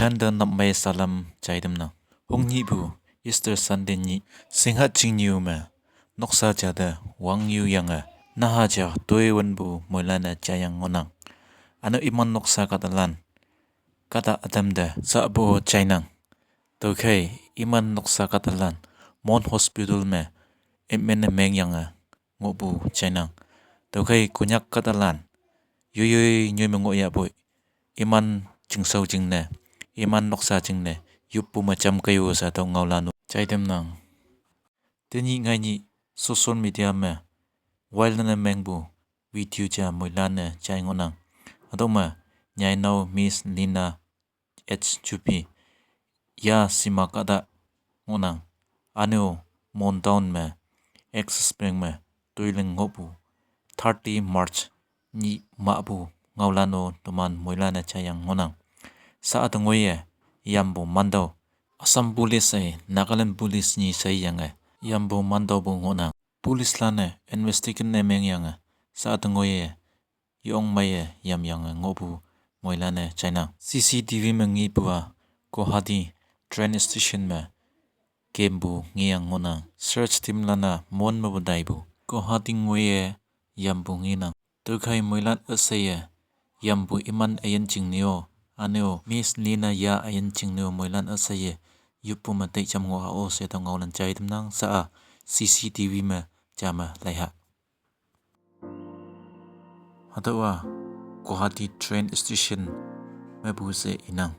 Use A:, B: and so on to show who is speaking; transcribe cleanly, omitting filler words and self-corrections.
A: Thanda nammay salam chaidamna. Hong nyi bu Easter Sunday nyi singhat chingniu ma noksa chada wang yu yanga naha cha toy wan bu moilana chayang ngonang. Ano iman noksa katalan kata adamda sa bu chainang. Tokay iman noksa katalan mon hospital me imen na meng yanga ngobu chainang. Tokay kunyak katalan yoyoy nyoy mengo ya boy iman chingsau jingne iman noksa jingne yupu macam kayo sa tong ngawlanu chaidam nang teni ngai ni social media me while na mengbu video cha moilana chai ngonang adoma nyai nau Miss Lina H2P ya sima kada ngonang ano mon down me ex spring me toiling ngobu 30 March ni mabu ngawlano tuman moilana chayang ngonang sa atangoye yambo mando asam police ay Nagaland police ni say yang yambo mando bu ngonang police lane investigate ne meng yang sa atangoye yong maye yam yang ngobu moilane china CCTV mengi bua ko hadi train station me kembu ngiyang ngonang search team lana mon mabudaibu ko hadi ngoye yambo nginang tukai moilan asaya yambo iman ayan jingneo aneo Miss Lina ya ayan jingneo moilan asaye yupu matai cham ngo hao se tong ngawlan chai nang sa CCTV me chama laiha hatawa ko hadi train station me bu se inang